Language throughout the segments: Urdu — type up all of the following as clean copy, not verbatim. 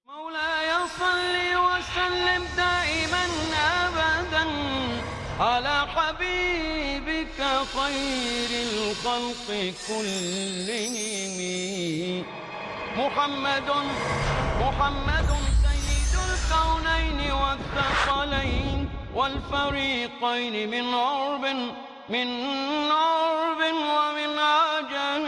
مولاي صل وسلم دائما أبدا على حبيبك خير الخلق كلهم محمد سيد الكونين والثقلين والفريقين من عرب ومن عجم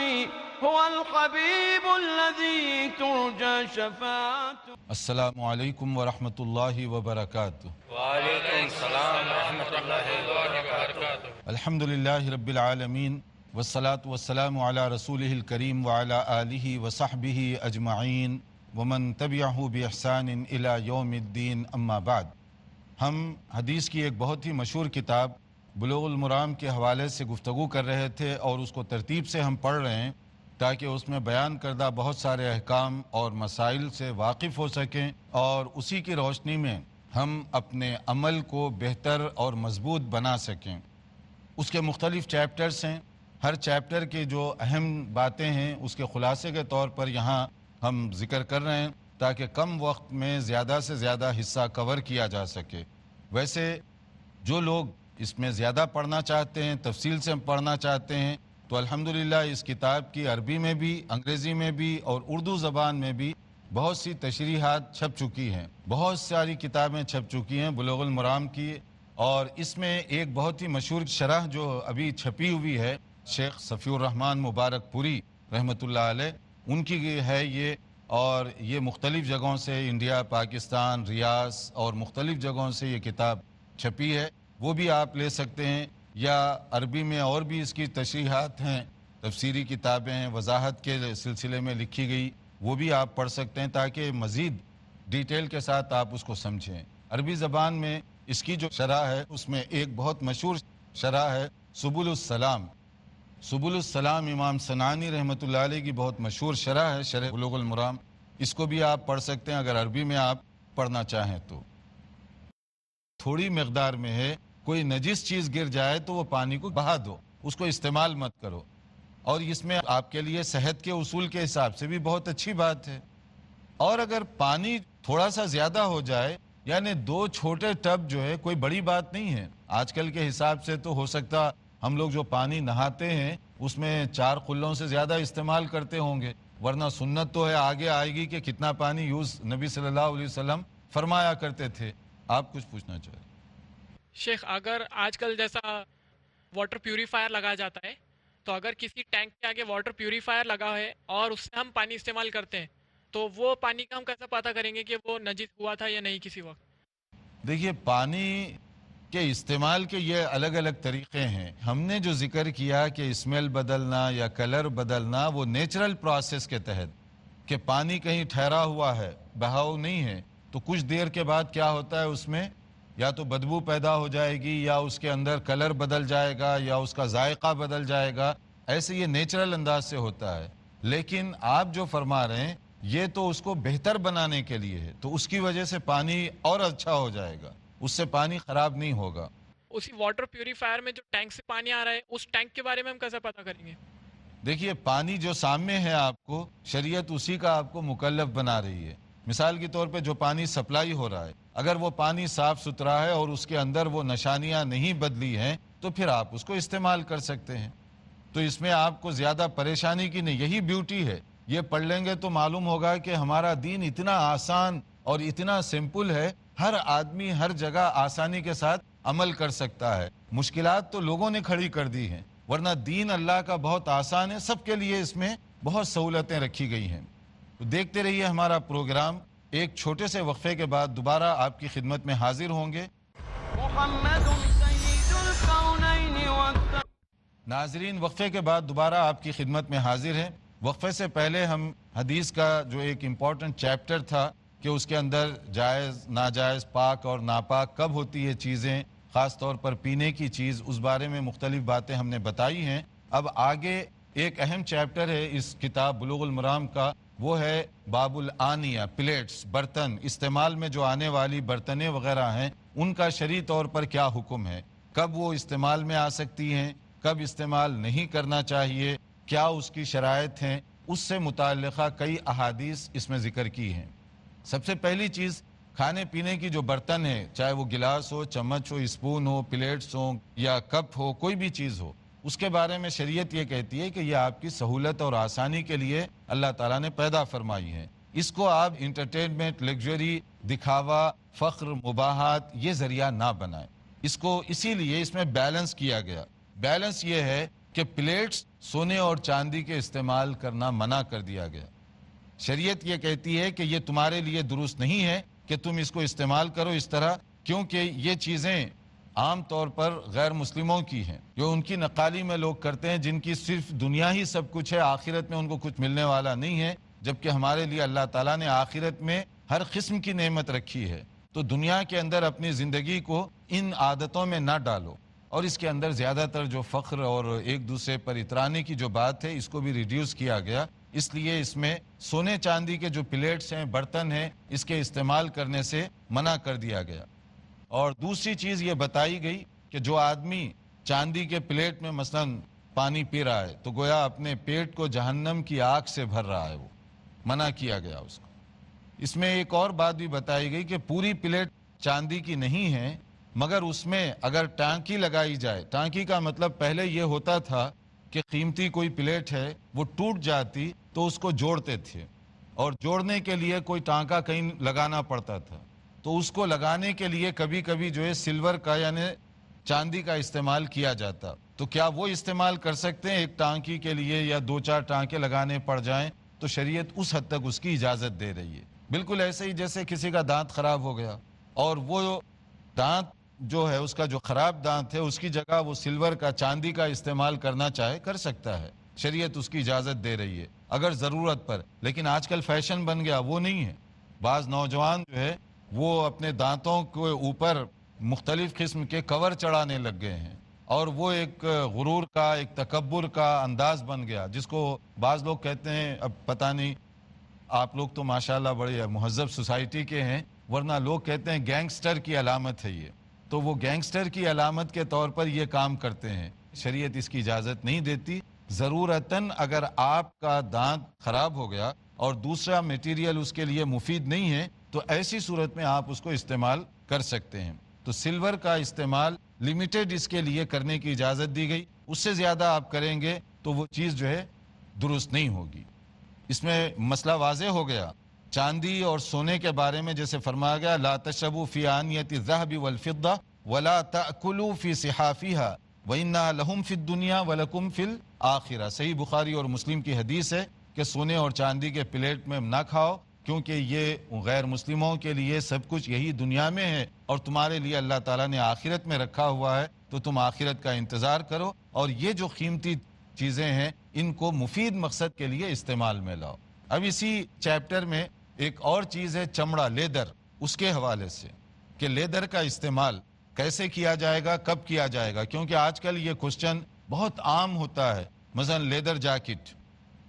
هو الحبيب الذي ترجى شفاعته. السلام علیکم ورحمۃ اللہ وبرکاتہ. وعلیکم السلام ورحمۃ اللہ وبرکاتہ. الحمد للہ رب العالمین والصلاة والسلام علی رسولہ الکریم وعلی آلہ وصحبہ اجمعین ومن تبعہ بإحسان الی یوم الدین. اما بعد، ہم حدیث کی ایک بہت ہی مشہور کتاب بلوغ المرام کے حوالے سے گفتگو کر رہے تھے اور اس کو ترتیب سے ہم پڑھ رہے ہیں تاکہ اس میں بیان کردہ بہت سارے احکام اور مسائل سے واقف ہو سکیں اور اسی کی روشنی میں ہم اپنے عمل کو بہتر اور مضبوط بنا سکیں. اس کے مختلف چیپٹرز ہیں. ہر چیپٹر کی جو اہم باتیں ہیں اس کے خلاصے کے طور پر یہاں ہم ذکر کر رہے ہیں تاکہ کم وقت میں زیادہ سے زیادہ حصہ کور کیا جا سکے. ویسے جو لوگ اس میں زیادہ پڑھنا چاہتے ہیں، تفصیل سے پڑھنا چاہتے ہیں، تو الحمدللہ اس کتاب کی عربی میں بھی، انگریزی میں بھی اور اردو زبان میں بھی بہت سی تشریحات چھپ چکی ہیں. بہت ساری کتابیں چھپ چکی ہیں بلوغ المرام کی، اور اس میں ایک بہت ہی مشہور شرح جو ابھی چھپی ہوئی ہے شیخ صفی الرحمن مبارک پوری رحمۃ اللہ علیہ، ان کی ہے یہ. اور یہ مختلف جگہوں سے، انڈیا، پاکستان، ریاض اور مختلف جگہوں سے یہ کتاب چھپی ہے. وہ بھی آپ لے سکتے ہیں، یا عربی میں اور بھی اس کی تشریحات ہیں، تفسیری کتابیں ہیں وضاحت کے سلسلے میں لکھی گئی، وہ بھی آپ پڑھ سکتے ہیں تاکہ مزید ڈیٹیل کے ساتھ آپ اس کو سمجھیں. عربی زبان میں اس کی جو شرح ہے اس میں ایک بہت مشہور شرح ہے سبل السلام. سبل السلام امام صنعانی رحمۃ اللہ علیہ کی بہت مشہور شرح ہے، شرح بلوغ المرام. اس کو بھی آپ پڑھ سکتے ہیں اگر عربی میں آپ پڑھنا چاہیں تو. تھوڑی مقدار میں ہے، کوئی نجس چیز گر جائے تو وہ پانی کو بہا دو، اس کو استعمال مت کرو. اور اس میں آپ کے لیے صحت کے اصول کے حساب سے بھی بہت اچھی بات ہے. اور اگر پانی تھوڑا سا زیادہ ہو جائے، یعنی 2 چھوٹے ٹب جو ہے، کوئی بڑی بات نہیں ہے. آج کل کے حساب سے تو ہو سکتا ہم لوگ جو پانی نہاتے ہیں اس میں 4 قلوں سے زیادہ استعمال کرتے ہوں گے، ورنہ سنت تو ہے آگے آئے گی کہ کتنا پانی یوز نبی صلی اللہ علیہ وسلم فرمایا کرتے تھے. آپ کچھ پوچھنا چاہیں؟ شیخ، اگر آج کل جیسا واٹر پیوریفائر لگایا جاتا ہے، تو اگر کسی ٹینک کے آگے واٹر پیوریفائر لگا ہے اور اس سے ہم پانی استعمال کرتے ہیں، تو وہ پانی کا ہم کیسے پتہ کریں گے کہ وہ نجس ہوا تھا یا نہیں کسی وقت؟ دیکھیے، پانی کے استعمال کے یہ الگ الگ طریقے ہیں. ہم نے جو ذکر کیا کہ اسمیل بدلنا یا کلر بدلنا، وہ نیچرل پروسیس کے تحت، کہ پانی کہیں ٹھہرا ہوا ہے، بہاؤ نہیں ہے، تو کچھ دیر کے بعد کیا ہوتا ہے، اس میں یا تو بدبو پیدا ہو جائے گی، یا اس کے اندر کلر بدل جائے گا، یا اس کا ذائقہ بدل جائے گا. ایسے یہ نیچرل انداز سے ہوتا ہے. لیکن آپ جو فرما رہے ہیں یہ تو اس کو بہتر بنانے کے لیے ہے، تو اس کی وجہ سے پانی اور اچھا ہو جائے گا، اس سے پانی خراب نہیں ہوگا. اسی واٹر پیوریفائر میں جو ٹینک سے پانی آ رہا ہے، اس ٹینک کے بارے میں ہم کیسے پتہ کریں گے؟ دیکھیے، پانی جو سامنے ہے آپ کو، شریعت اسی کا آپ کو مکلف بنا رہی ہے. مثال کے طور پہ جو پانی سپلائی ہو رہا ہے، اگر وہ پانی صاف ستھرا ہے اور اس کے اندر وہ نشانیاں نہیں بدلی ہیں تو پھر آپ اس کو استعمال کر سکتے ہیں. تو اس میں آپ کو زیادہ پریشانی کی نہیں. یہی بیوٹی ہے. یہ پڑھ لیں گے تو معلوم ہوگا کہ ہمارا دین اتنا آسان اور اتنا سمپل ہے، ہر آدمی ہر جگہ آسانی کے ساتھ عمل کر سکتا ہے. مشکلات تو لوگوں نے کھڑی کر دی ہیں، ورنہ دین اللہ کا بہت آسان ہے. سب کے لیے اس میں بہت سہولتیں رکھی گئی ہیں. تو دیکھتے رہیے ہمارا پروگرام. ایک چھوٹے سے وقفے کے بعد دوبارہ آپ کی خدمت میں حاضر ہوں گے. محمد سید الکونین ناظرین، وقفے کے بعد دوبارہ آپ کی خدمت میں حاضر ہیں. وقفے سے پہلے ہم حدیث کا جو ایک امپورٹنٹ چیپٹر تھا کہ اس کے اندر جائز، ناجائز، پاک اور ناپاک کب ہوتی ہے چیزیں، خاص طور پر پینے کی چیز، اس بارے میں مختلف باتیں ہم نے بتائی ہیں. اب آگے ایک اہم چیپٹر ہے اس کتاب بلوغ المرام کا، وہ ہے باب الآنیہ، پلیٹس، برتن. استعمال میں جو آنے والی برتنیں وغیرہ ہیں ان کا شرعی طور پر کیا حکم ہے، کب وہ استعمال میں آ سکتی ہیں، کب استعمال نہیں کرنا چاہیے، کیا اس کی شرائط ہیں. اس سے متعلقہ کئی احادیث اس میں ذکر کی ہیں. سب سے پہلی چیز کھانے پینے کی جو برتن ہے، چاہے وہ گلاس ہو، چمچ ہو، اسپون ہو، پلیٹس ہوں یا کپ ہو، کوئی بھی چیز ہو، اس کے بارے میں شریعت یہ کہتی ہے کہ یہ آپ کی سہولت اور آسانی کے لیے اللہ تعالیٰ نے پیدا فرمائی ہے. اس کو آپ انٹرٹینمنٹ، لگژری، دکھاوا، فخر، مباحات یہ ذریعہ نہ بنائیں. اس کو اسی لیے اس میں بیلنس کیا گیا. بیلنس یہ ہے کہ پلیٹس سونے اور چاندی کے استعمال کرنا منع کر دیا گیا. شریعت یہ کہتی ہے کہ یہ تمہارے لیے درست نہیں ہے کہ تم اس کو استعمال کرو اس طرح، کیونکہ یہ چیزیں عام طور پر غیر مسلموں کی ہیں، جو ان کی نقالی میں لوگ کرتے ہیں، جن کی صرف دنیا ہی سب کچھ ہے، آخرت میں ان کو کچھ ملنے والا نہیں ہے. جبکہ ہمارے لیے اللہ تعالیٰ نے آخرت میں ہر قسم کی نعمت رکھی ہے. تو دنیا کے اندر اپنی زندگی کو ان عادتوں میں نہ ڈالو. اور اس کے اندر زیادہ تر جو فخر اور ایک دوسرے پر اترانے کی جو بات ہے، اس کو بھی ریڈیوس کیا گیا. اس لیے اس میں سونے چاندی کے جو پلیٹس ہیں، برتن ہیں، اس کے استعمال کرنے سے منع کر دیا گیا. اور دوسری چیز یہ بتائی گئی کہ جو آدمی چاندی کے پلیٹ میں مثلا پانی پی رہا ہے تو گویا اپنے پیٹ کو جہنم کی آگ سے بھر رہا ہے، وہ منع کیا گیا اس کو. اس میں ایک اور بات بھی بتائی گئی کہ پوری پلیٹ چاندی کی نہیں ہے، مگر اس میں اگر ٹانکی لگائی جائے. ٹانکی کا مطلب پہلے یہ ہوتا تھا کہ قیمتی کوئی پلیٹ ہے وہ ٹوٹ جاتی تو اس کو جوڑتے تھے، اور جوڑنے کے لیے کوئی ٹانکا کہیں لگانا پڑتا تھا. تو اس کو لگانے کے لیے کبھی کبھی جو ہے سلور کا یعنی چاندی کا استعمال کیا جاتا. تو کیا وہ استعمال کر سکتے ہیں ایک ٹانکی کے لیے، یا 2-4 ٹانکے لگانے پڑ جائیں؟ تو شریعت اس حد تک اس کی اجازت دے رہی ہے. بالکل ایسے ہی جیسے کسی کا دانت خراب ہو گیا اور وہ دانت جو ہے اس کا جو خراب دانت ہے، اس کی جگہ وہ سلور کا، چاندی کا استعمال کرنا چاہے کر سکتا ہے. شریعت اس کی اجازت دے رہی ہے اگر ضرورت پر. لیکن آج کل فیشن بن گیا، وہ نہیں ہے. بعض نوجوان جو ہے وہ اپنے دانتوں کے اوپر مختلف قسم کے کور چڑھانے لگ گئے ہیں، اور وہ ایک غرور کا، ایک تکبر کا انداز بن گیا، جس کو بعض لوگ کہتے ہیں، اب پتہ نہیں، آپ لوگ تو ماشاءاللہ بڑے مہذب سوسائٹی کے ہیں، ورنہ لوگ کہتے ہیں گینگسٹر کی علامت ہے یہ. تو وہ گینگسٹر کی علامت کے طور پر یہ کام کرتے ہیں. شریعت اس کی اجازت نہیں دیتی. ضرورتاً اگر آپ کا دانت خراب ہو گیا اور دوسرا میٹیریل اس کے لیے مفید نہیں ہے تو ایسی صورت میں آپ اس کو استعمال کر سکتے ہیں. تو سلور کا استعمال لیمیٹڈ اس کے لیے کرنے کی اجازت دی گئی. اس سے زیادہ آپ کریں گے تو وہ چیز جو ہے درست نہیں ہوگی. اس میں مسئلہ واضح ہو گیا. چاندی اور سونے کے بارے میں جیسے فرمایا گیا، لا تشربوا فی آنیۃ الذھب والفضہ ولا تأکلوا فی صحافها وإنها لهم فی الدنیا ولکم فی الآخرہ. صحیح بخاری اور مسلم کی حدیث ہے کہ سونے اور چاندی کے پلیٹ میں نہ کھاؤ، کیونکہ یہ غیر مسلموں کے لیے سب کچھ یہی دنیا میں ہے، اور تمہارے لیے اللہ تعالیٰ نے آخرت میں رکھا ہوا ہے، تو تم آخرت کا انتظار کرو، اور یہ جو قیمتی چیزیں ہیں ان کو مفید مقصد کے لیے استعمال میں لاؤ. اب اسی چیپٹر میں ایک اور چیز ہے چمڑا، لیدر. اس کے حوالے سے کہ لیدر کا استعمال کیسے کیا جائے گا، کب کیا جائے گا، کیونکہ آج کل یہ کوشچن بہت عام ہوتا ہے. مثلا لیدر جیکٹ،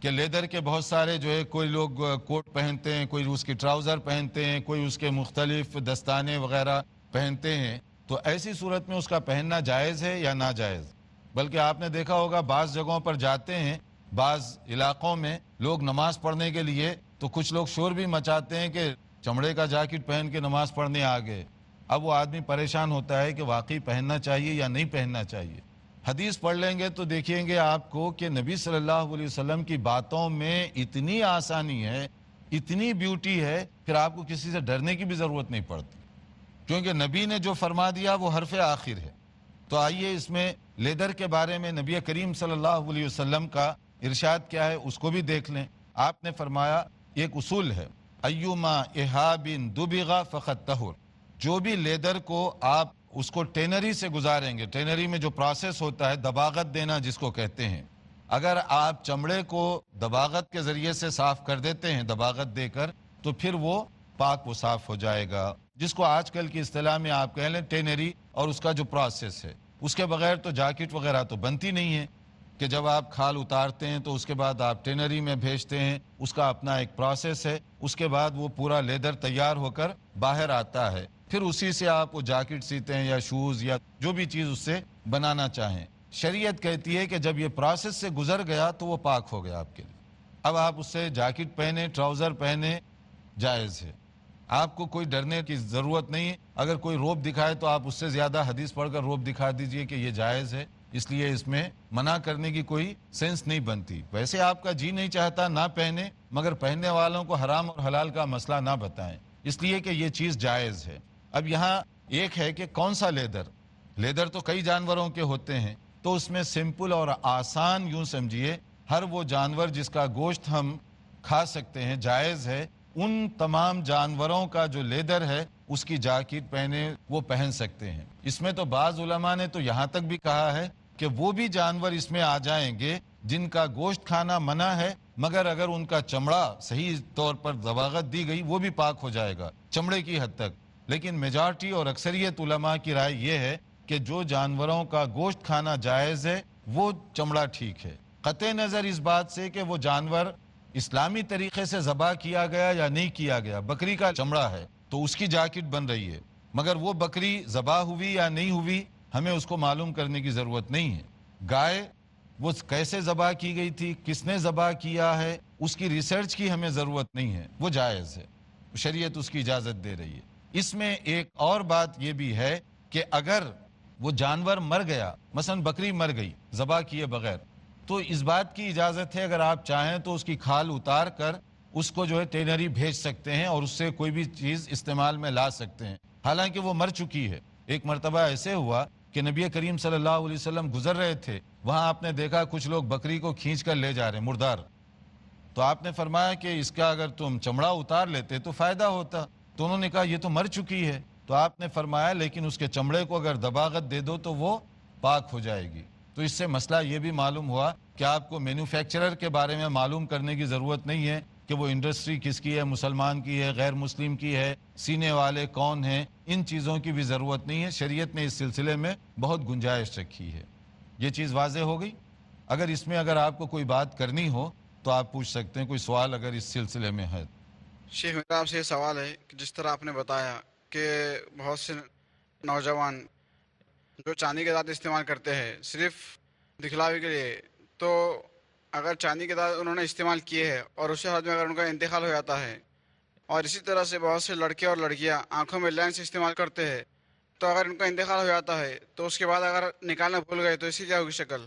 کہ لیدر کے بہت سارے جو ہے، کوئی لوگ کوٹ پہنتے ہیں، کوئی اس کی ٹراؤزر پہنتے ہیں، کوئی اس کے مختلف دستانے وغیرہ پہنتے ہیں. تو ایسی صورت میں اس کا پہننا جائز ہے یا ناجائز؟ بلکہ آپ نے دیکھا ہوگا بعض جگہوں پر جاتے ہیں، بعض علاقوں میں لوگ نماز پڑھنے کے لیے تو کچھ لوگ شور بھی مچاتے ہیں کہ چمڑے کا جیکٹ پہن کے نماز پڑھنے آ گئے. اب وہ آدمی پریشان ہوتا ہے کہ واقعی پہننا چاہیے یا نہیں پہننا چاہیے. حدیث پڑھ لیں گے تو دیکھیں گے آپ کو کہ نبی صلی اللہ علیہ وسلم کی باتوں میں اتنی آسانی ہے، اتنی بیوٹی ہے، پھر آپ کو کسی سے ڈرنے کی بھی ضرورت نہیں پڑتی، کیونکہ نبی نے جو فرما دیا وہ حرف آخر ہے. تو آئیے اس میں لیدر کے بارے میں نبی کریم صلی اللہ علیہ وسلم کا ارشاد کیا ہے اس کو بھی دیکھ لیں. آپ نے فرمایا، ایک اصول ہے، ایما احاب دبغ فقد طہر. جو بھی لیدر کو آپ اس کو ٹینری سے گزاریں گے، ٹینری میں جو پروسیس ہوتا ہے دباغت دینا جس کو کہتے ہیں، اگر آپ چمڑے کو دباغت کے ذریعے سے صاف کر دیتے ہیں، دباغت دے کر، تو پھر وہ پاک و صاف ہو جائے گا، جس کو آج کل کی اصطلاح میں آپ کہہ لیں ٹینری. اور اس کا جو پروسیس ہے، اس کے بغیر تو جیکٹ وغیرہ تو بنتی نہیں ہے، کہ جب آپ کھال اتارتے ہیں تو اس کے بعد آپ ٹینری میں بھیجتے ہیں، اس کا اپنا ایک پروسیس ہے، اس کے بعد وہ پورا لیدر تیار ہو کر باہر آتا ہے، پھر اسی سے آپ وہ جیکٹ سیتے ہیں یا شوز یا جو بھی چیز اس سے بنانا چاہیں. شریعت کہتی ہے کہ جب یہ پروسیس سے گزر گیا تو وہ پاک ہو گیا آپ کے لیے. اب آپ اس سے جیکٹ پہنے، ٹراؤزر پہنے، جائز ہے. آپ کو کوئی ڈرنے کی ضرورت نہیں ہے. اگر کوئی روب دکھائے تو آپ اس سے زیادہ حدیث پڑھ کر روب دکھا دیجئے کہ یہ جائز ہے, اس لیے اس میں منع کرنے کی کوئی سینس نہیں بنتی. ویسے آپ کا جی نہیں چاہتا نہ پہنے, مگر پہننے والوں کو حرام اور حلال کا مسئلہ نہ بتائیں, اس لیے کہ یہ چیز جائز ہے. اب یہاں ایک ہے کہ کون سا لیدر تو کئی جانوروں کے ہوتے ہیں, تو اس میں سمپل اور آسان یوں سمجھیے ہر وہ جانور جس کا گوشت ہم کھا سکتے ہیں جائز ہے, ان تمام جانوروں کا جو لیدر ہے اس کی جاکٹ پہنے وہ پہن سکتے ہیں. اس میں تو بعض علماء نے تو یہاں تک بھی کہا ہے کہ وہ بھی جانور اس میں آ جائیں گے جن کا گوشت کھانا منع ہے, مگر اگر ان کا چمڑا صحیح طور پر ضوابط دی گئی وہ بھی پاک ہو جائے گا چمڑے کی حد تک. لیکن میجارٹی اور اکثریت علماء کی رائے یہ ہے کہ جو جانوروں کا گوشت کھانا جائز ہے وہ چمڑا ٹھیک ہے, قطع نظر اس بات سے کہ وہ جانور اسلامی طریقے سے ذبح کیا گیا یا نہیں کیا گیا. بکری کا چمڑا ہے تو اس کی جاکٹ بن رہی ہے, مگر وہ بکری ذبح ہوئی یا نہیں ہوئی ہمیں اس کو معلوم کرنے کی ضرورت نہیں ہے. گائے وہ کیسے ذبح کی گئی تھی, کس نے ذبح کیا ہے, اس کی ریسرچ کی ہمیں ضرورت نہیں ہے, وہ جائز ہے, شریعت اس کی اجازت دے رہی ہے. اس میں ایک اور بات یہ بھی ہے کہ اگر وہ جانور مر گیا, مثلا بکری مر گئی ذبح کیے بغیر, تو اس بات کی اجازت ہے اگر آپ چاہیں تو اس کی کھال اتار کر اس کو جو ہے ٹینری بھیج سکتے ہیں اور اس سے کوئی بھی چیز استعمال میں لا سکتے ہیں, حالانکہ وہ مر چکی ہے. ایک مرتبہ ایسے ہوا کہ نبی کریم صلی اللہ علیہ وسلم گزر رہے تھے, وہاں آپ نے دیکھا کچھ لوگ بکری کو کھینچ کر لے جا رہے ہیں مردار, تو آپ نے فرمایا کہ اس کا اگر تم چمڑا اتار لیتے تو فائدہ ہوتا. تو انہوں نے کہا یہ تو مر چکی ہے, تو آپ نے فرمایا لیکن اس کے چمڑے کو اگر دباغت دے دو تو وہ پاک ہو جائے گی. تو اس سے مسئلہ یہ بھی معلوم ہوا کہ آپ کو مینوفیکچرر کے بارے میں معلوم کرنے کی ضرورت نہیں ہے کہ وہ انڈسٹری کس کی ہے, مسلمان کی ہے, غیر مسلم کی ہے, سینے والے کون ہیں, ان چیزوں کی بھی ضرورت نہیں ہے. شریعت نے اس سلسلے میں بہت گنجائش رکھی ہے. یہ چیز واضح ہو گئی. اگر آپ کو کوئی بات کرنی ہو تو آپ پوچھ سکتے ہیں, کوئی سوال اگر اس سلسلے میں ہے. شیخ میرا آپ سے یہ سوال ہے کہ جس طرح آپ نے بتایا کہ بہت سے نوجوان جو چاندی کے دانت استعمال کرتے ہیں صرف دکھلاوے کے لیے, تو اگر چاندی کے دانت انہوں نے استعمال کیے ہیں اور اسی حالت میں اگر ان کا انتقال ہو جاتا ہے, اور اسی طرح سے بہت سے لڑکے اور لڑکیاں آنکھوں میں لینس استعمال کرتے ہیں, تو اگر ان کا انتقال ہو جاتا ہے تو اس کے بعد اگر نکالنا بھول گئے تو اس کی کیا ہوگی شکل؟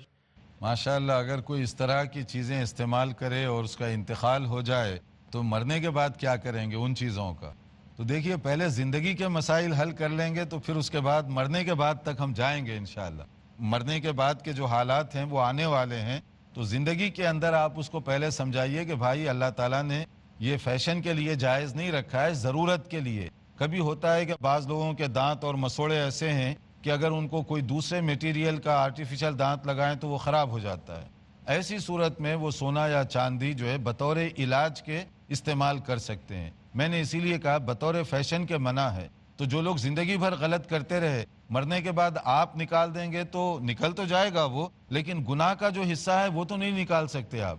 ماشاءاللہ, اگر کوئی اس طرح کی چیزیں استعمال کرے اور اس کا انتقال ہو جائے تو مرنے کے بعد کیا کریں گے ان چیزوں کا؟ تو دیکھیے پہلے زندگی کے مسائل حل کر لیں گے تو پھر اس کے بعد مرنے کے بعد تک ہم جائیں گے انشاءاللہ. مرنے کے بعد کے جو حالات ہیں وہ آنے والے ہیں, تو زندگی کے اندر آپ اس کو پہلے سمجھائیے کہ بھائی اللہ تعالیٰ نے یہ فیشن کے لیے جائز نہیں رکھا ہے, ضرورت کے لیے. کبھی ہوتا ہے کہ بعض لوگوں کے دانت اور مسوڑے ایسے ہیں کہ اگر ان کو کوئی دوسرے میٹیریل کا آرٹیفیشل دانت لگائیں تو وہ خراب ہو جاتا ہے. ایسی صورت میں وہ سونا یا چاندی جو ہے بطور علاج کے استعمال کر سکتے ہیں. میں نے اسی لیے کہا بطور فیشن کے منع ہے. تو جو لوگ زندگی بھر غلط کرتے رہے, مرنے کے بعد آپ نکال دیں گے تو نکل تو جائے گا وہ, لیکن گناہ کا جو حصہ ہے وہ تو نہیں نکال سکتے آپ.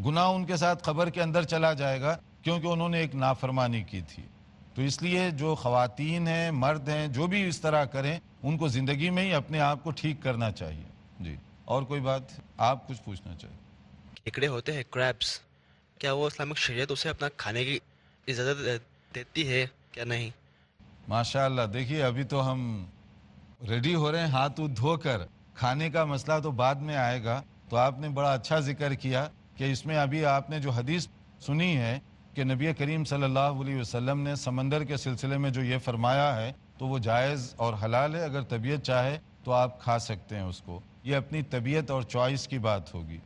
گناہ ان کے ساتھ قبر کے اندر چلا جائے گا کیونکہ انہوں نے ایک نافرمانی کی تھی. تو اس لیے جو خواتین ہیں, مرد ہیں, جو بھی اس طرح کریں ان کو زندگی میں ہی اپنے آپ کو ٹھیک کرنا چاہیے. جی اور کوئی بات آپ کچھ پوچھنا چاہیے؟ کیکڑے ہوتے ہیں کریبس, کیا وہ اسلامک شریعت اسے اپنا کھانے کی اجازت دیتی ہے کیا نہیں؟ ماشاءاللہ, دیکھیے ابھی تو ہم ریڈی ہو رہے ہیں ہاتھ دھو کر, کھانے کا مسئلہ تو بعد میں آئے گا. تو آپ نے بڑا اچھا ذکر کیا کہ اس میں ابھی آپ نے جو حدیث سنی ہے کہ نبی کریم صلی اللہ علیہ وسلم نے سمندر کے سلسلے میں جو یہ فرمایا ہے تو وہ جائز اور حلال ہے. اگر طبیعت چاہے تو آپ کھا سکتے ہیں اس کو, یہ اپنی طبیعت اور چوائس کی بات ہوگی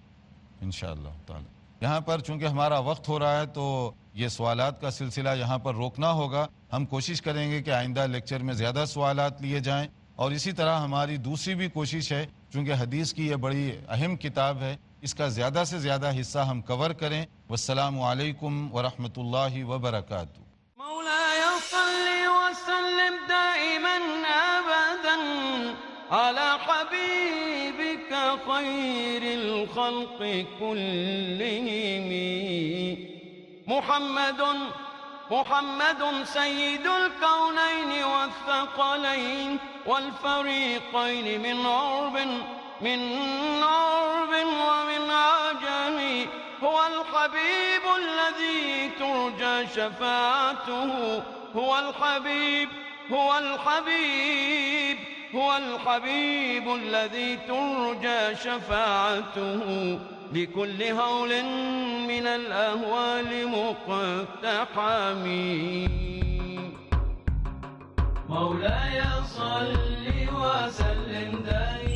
انشاءاللہ تعالی. یہاں پر چونکہ ہمارا وقت ہو رہا ہے تو یہ سوالات کا سلسلہ یہاں پر روکنا ہوگا. ہم کوشش کریں گے کہ آئندہ لیکچر میں زیادہ سوالات لیے جائیں, اور اسی طرح ہماری دوسری بھی کوشش ہے چونکہ حدیث کی یہ بڑی اہم کتاب ہے, اس کا زیادہ سے زیادہ حصہ ہم کور کریں. والسلام علیکم ورحمۃ اللہ وبرکاتہ. مولاي صل وسلم دائما أبدا على حبيبك خير الخلق كلهم محمد سيد الكونين والثقلين والفريقين من عرب ومن عجم هو الحبيب الذي ترجى شفاعته هو الحبيب هو الحبيب هو الحبيب الذي ترجى شفاعته بكل هول من الأهوال مقتحم. مولاي صل وسلم دائما